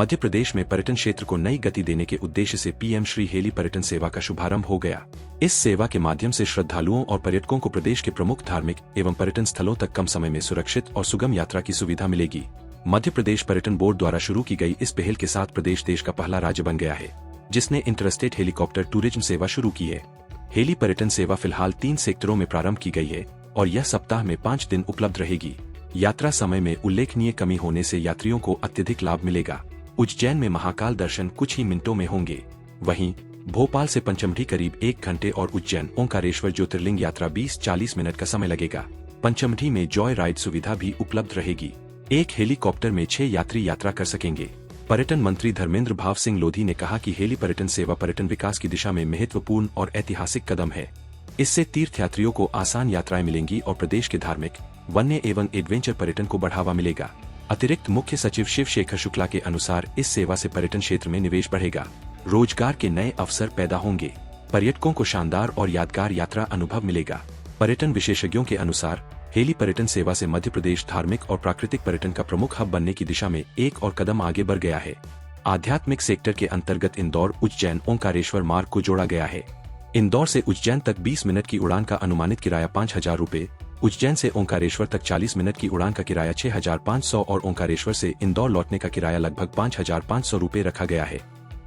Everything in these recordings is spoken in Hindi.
मध्य प्रदेश में पर्यटन क्षेत्र को नई गति देने के उद्देश्य से पीएम श्री हेली पर्यटन सेवा का शुभारंभ हो गया। इस सेवा के माध्यम से श्रद्धालुओं और पर्यटकों को प्रदेश के प्रमुख धार्मिक एवं पर्यटन स्थलों तक कम समय में सुरक्षित और सुगम यात्रा की सुविधा मिलेगी। मध्य प्रदेश पर्यटन बोर्ड द्वारा शुरू की गई इस पहल के साथ प्रदेश देश का पहला राज्य बन गया है जिसने इंटरस्टेट हेलीकॉप्टर टूरिज्म सेवा शुरू की है। हेली पर्यटन सेवा फिलहाल 3 सेक्टरों में प्रारंभ की गई है और यह सप्ताह में 5 दिन उपलब्ध रहेगी। यात्रा समय में उल्लेखनीय कमी होने से यात्रियों को अत्यधिक लाभ मिलेगा। उज्जैन में महाकाल दर्शन कुछ ही मिनटों में होंगे। वहीं भोपाल से पंचमढ़ी करीब 1 घंटे और उज्जैन ओंकारेश्वर ज्योतिर्लिंग यात्रा 20-40 मिनट का समय लगेगा। पंचमढ़ी में जॉय राइड सुविधा भी उपलब्ध रहेगी। एक हेलीकॉप्टर में 6 यात्री यात्रा कर सकेंगे। पर्यटन मंत्री धर्मेंद्र भाव सिंह लोधी ने कहा कि हेली पर्यटन सेवा पर्यटन विकास की दिशा में महत्वपूर्ण और ऐतिहासिक कदम है। इससे तीर्थयात्रियों को आसान यात्राएं मिलेंगी और प्रदेश के धार्मिक, वन्य एवं एडवेंचर पर्यटन को बढ़ावा मिलेगा। अतिरिक्त मुख्य सचिव शिव शेखर शुक्ला के अनुसार इस सेवा से पर्यटन क्षेत्र में निवेश बढ़ेगा, रोजगार के नए अवसर पैदा होंगे, पर्यटकों को शानदार और यादगार यात्रा अनुभव मिलेगा। पर्यटन विशेषज्ञों के अनुसार हेली पर्यटन सेवा से मध्य प्रदेश धार्मिक और प्राकृतिक पर्यटन का प्रमुख हब बनने की दिशा में एक और कदम आगे बढ़ गया है। आध्यात्मिक सेक्टर के अंतर्गत इंदौर उज्जैन ओंकारेश्वर मार्ग को जोड़ा गया है। इंदौर से उज्जैन तक 20 मिनट की उड़ान का अनुमानित किराया 5,000 रुपए, उज्जैन से ओंकारेश्वर तक 40 मिनट की उड़ान का किराया 6,500 और ओंकारेश्वर से इंदौर लौटने का किराया लगभग 5,500 रुपए रखा गया है।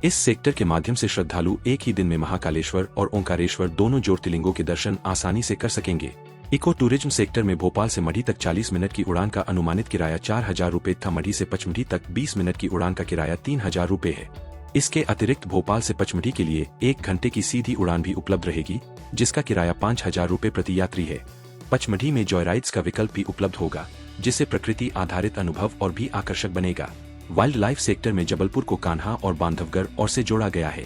इस सेक्टर के माध्यम से श्रद्धालु एक ही दिन में महाकालेश्वर और ओंकारेश्वर दोनों ज्योतिर्लिंगों के दर्शन आसानी से कर सकेंगे। इको टूरिज्म सेक्टर में भोपाल से मढ़ी तक 40 मिनट की उड़ान का अनुमानित किराया 4,000 रुपए तथा मढ़ी से पचमढ़ी तक 20 मिनट की उड़ान का किराया 3,000 रुपए है। इसके अतिरिक्त भोपाल से पचमढ़ी के लिए 1 घंटे की सीधी उड़ान भी उपलब्ध रहेगी जिसका किराया 5,000 रुपए प्रति यात्री है। पचमढ़ी में जॉय राइड्स का विकल्प भी उपलब्ध होगा जिससे प्रकृति आधारित अनुभव और भी आकर्षक बनेगा। वाइल्ड लाइफ सेक्टर में जबलपुर को कान्हा और बांधवगढ़ और से जोड़ा गया है।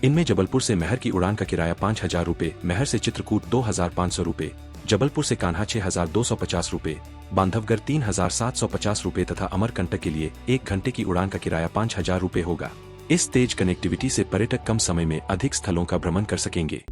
इनमें जबलपुर से महर की उड़ान का किराया 5,000 रुपए, महर से चित्रकूट 2,500 रुपए, जबलपुर से कान्हा 6,250 रुपए, बांधवगढ़ 3,750 रुपए तथा अमरकंटक के लिए 1 घंटे की उड़ान का किराया 5,000 रुपए होगा। इस तेज कनेक्टिविटी से पर्यटक कम समय में अधिक स्थलों का भ्रमण कर सकेंगे।